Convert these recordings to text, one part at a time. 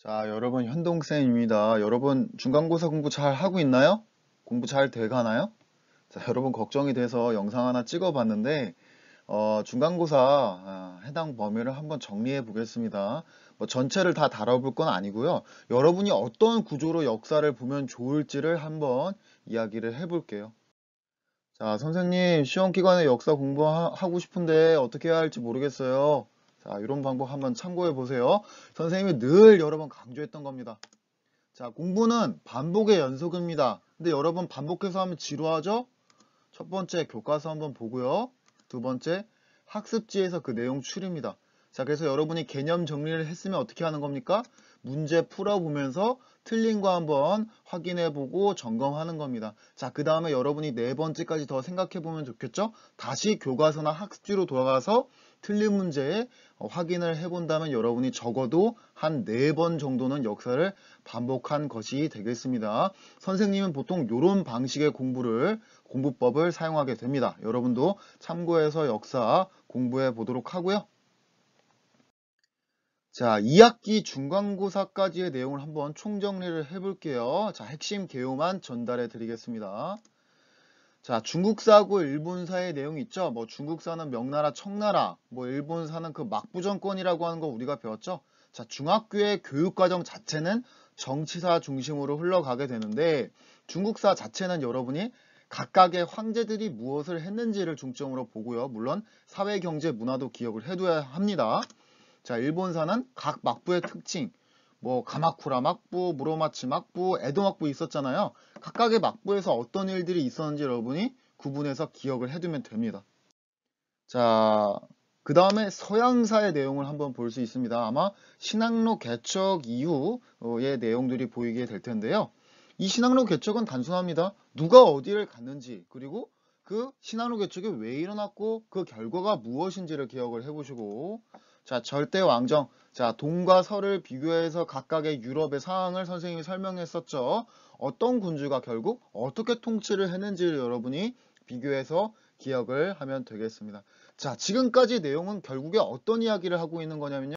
자, 여러분 현동쌤입니다. 여러분 중간고사 공부 잘 하고 있나요? 공부 잘 돼가나요? 자, 여러분 걱정이 돼서 영상 하나 찍어봤는데 중간고사 해당 범위를 한번 정리해 보겠습니다. 뭐 전체를 다 다뤄볼 건 아니고요. 여러분이 어떤 구조로 역사를 보면 좋을지를 한번 이야기를 해볼게요. 자, 선생님 시험 기간에 역사 공부하고 싶은데 어떻게 해야 할지 모르겠어요. 자, 이런 방법 한번 참고해 보세요. 선생님이 늘 여러 번 강조했던 겁니다. 자, 공부는 반복의 연속입니다. 근데 여러분 반복해서 하면 지루하죠? 첫 번째 교과서 한번 보고요. 두 번째 학습지에서 그 내용 추리입니다. 자, 그래서 여러분이 개념 정리를 했으면 어떻게 하는 겁니까? 문제 풀어보면서 틀린 거 한번 확인해보고 점검하는 겁니다. 자, 그 다음에 여러분이 네 번째까지 더 생각해보면 좋겠죠? 다시 교과서나 학습지로 돌아가서 틀린 문제 확인을 해본다면 여러분이 적어도 한 네 번 정도는 역사를 반복한 것이 되겠습니다. 선생님은 보통 이런 방식의 공부법을 사용하게 됩니다. 여러분도 참고해서 역사 공부해 보도록 하고요. 자, 2학기 중간고사까지의 내용을 한번 총정리를 해볼게요. 자, 핵심 개요만 전달해 드리겠습니다. 자, 중국사하고 일본사의 내용 있죠? 뭐 중국사는 명나라, 청나라, 뭐 일본사는 그 막부정권이라고 하는 거 우리가 배웠죠? 자, 중학교의 교육과정 자체는 정치사 중심으로 흘러가게 되는데 중국사 자체는 여러분이 각각의 황제들이 무엇을 했는지를 중점으로 보고요. 물론 사회, 경제, 문화도 기억을 해둬야 합니다. 자, 일본사는 각 막부의 특징, 뭐 가마쿠라 막부, 무로마치 막부, 에도 막부 있었잖아요. 각각의 막부에서 어떤 일들이 있었는지 여러분이 구분해서 기억을 해두면 됩니다. 자, 그 다음에 서양사의 내용을 한번 볼 수 있습니다. 아마 신학로 개척 이후의 내용들이 보이게 될 텐데요. 이 신학로 개척은 단순합니다. 누가 어디를 갔는지, 그리고 그 신학로 개척이 왜 일어났고 그 결과가 무엇인지를 기억을 해보시고, 자, 절대 왕정. 자, 동과 서를 비교해서 각각의 유럽의 상황을 선생님이 설명했었죠. 어떤 군주가 결국 어떻게 통치를 했는지를 여러분이 비교해서 기억을 하면 되겠습니다. 자, 지금까지 내용은 결국에 어떤 이야기를 하고 있는 거냐면요.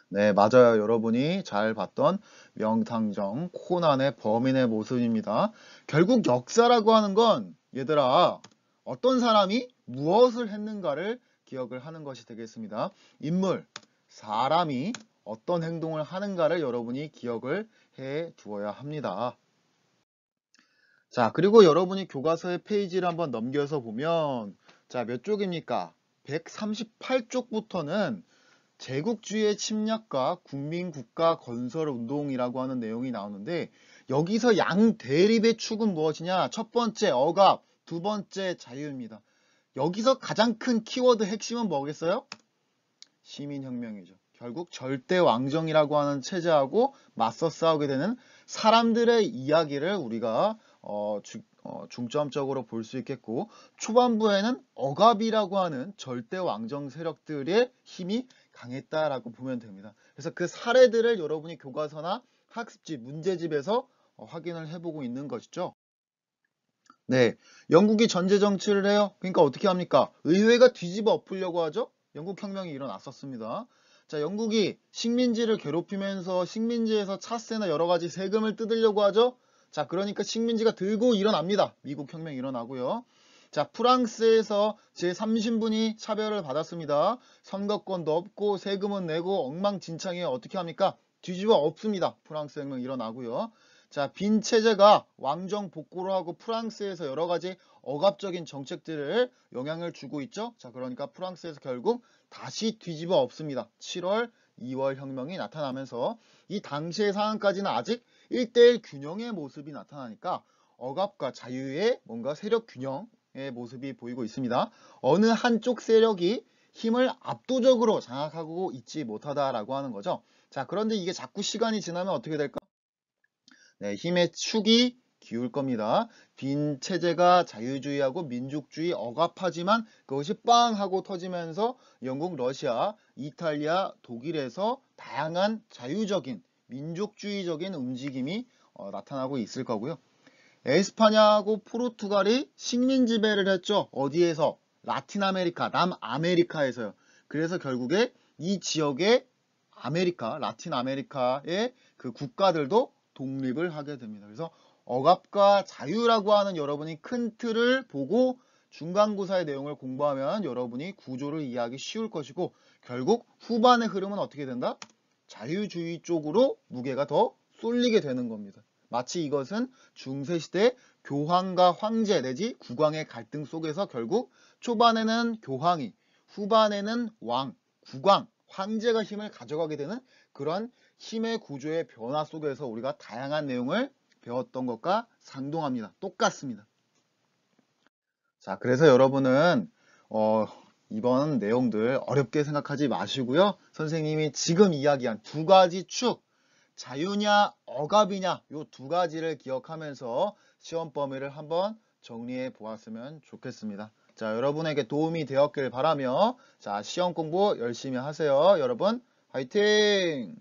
네, 맞아요. 여러분이 잘 봤던 명탕정, 코난의 범인의 모습입니다. 결국 역사라고 하는 건 얘들아, 어떤 사람이 무엇을 했는가를 기억을 하는 것이 되겠습니다. 인물, 사람이 어떤 행동을 하는가를 여러분이 기억을 해 두어야 합니다. 자, 그리고 여러분이 교과서의 페이지를 한번 넘겨서 보면, 자, 몇 쪽입니까? 138쪽부터는 제국주의의 침략과 국민국가 건설 운동이라고 하는 내용이 나오는데, 여기서 양대립의 축은 무엇이냐? 첫 번째 억압, 두 번째 자유입니다. 여기서 가장 큰 키워드 핵심은 뭐겠어요? 시민혁명이죠. 결국 절대왕정이라고 하는 체제하고 맞서 싸우게 되는 사람들의 이야기를 우리가 중점적으로 볼 수 있겠고, 초반부에는 억압이라고 하는 절대왕정 세력들의 힘이 강했다라고 보면 됩니다. 그래서 그 사례들을 여러분이 교과서나 학습지, 문제집에서 확인을 해보고 있는 것이죠. 네, 영국이 전제 정치를 해요. 그러니까 어떻게 합니까? 의회가 뒤집어 엎으려고 하죠. 영국혁명이 일어났었습니다. 자, 영국이 식민지를 괴롭히면서 식민지에서 차세나 여러 가지 세금을 뜯으려고 하죠. 자, 그러니까 식민지가 들고 일어납니다. 미국혁명이 일어나고요. 자, 프랑스에서 제3신분이 차별을 받았습니다. 선거권도 없고 세금은 내고 엉망진창이에요. 어떻게 합니까? 뒤집어 엎습니다. 프랑스 혁명 일어나고요. 자, 빈 체제가 왕정 복구를 하고 프랑스에서 여러 가지 억압적인 정책들을 영향을 주고 있죠. 자, 그러니까 프랑스에서 결국 다시 뒤집어 엎습니다. 7월, 2월 혁명이 나타나면서 이 당시의 상황까지는 아직 1대1 균형의 모습이 나타나니까 억압과 자유의 뭔가 세력 균형의 모습이 보이고 있습니다. 어느 한쪽 세력이 힘을 압도적으로 장악하고 있지 못하다라고 하는 거죠. 자, 그런데 이게 자꾸 시간이 지나면 어떻게 될까? 네, 힘의 축이 기울 겁니다. 빈 체제가 자유주의하고 민족주의 억압하지만 그것이 빵 하고 터지면서 영국, 러시아, 이탈리아, 독일에서 다양한 자유적인 민족주의적인 움직임이 나타나고 있을 거고요. 에스파냐하고 포르투갈이 식민 지배를 했죠. 어디에서? 라틴 아메리카, 남아메리카에서요. 그래서 결국에 이 지역의 라틴 아메리카의 그 국가들도 독립을 하게 됩니다. 그래서 억압과 자유라고 하는 여러분이 큰 틀을 보고 중간고사의 내용을 공부하면 여러분이 구조를 이해하기 쉬울 것이고, 결국 후반의 흐름은 어떻게 된다? 자유주의 쪽으로 무게가 더 쏠리게 되는 겁니다. 마치 이것은 중세시대 교황과 황제 내지 국왕의 갈등 속에서 결국 초반에는 교황이, 후반에는 왕, 국왕, 황제가 힘을 가져가게 되는 그런 힘의 구조의 변화 속에서 우리가 다양한 내용을 배웠던 것과 상동합니다. 똑같습니다. 자, 그래서 여러분은 이번 내용들 어렵게 생각하지 마시고요. 선생님이 지금 이야기한 두 가지 축, 자유냐 억압이냐, 요 두 가지를 기억하면서 시험 범위를 한번 정리해 보았으면 좋겠습니다. 자, 여러분에게 도움이 되었길 바라며, 자, 시험 공부 열심히 하세요. 여러분, 화이팅!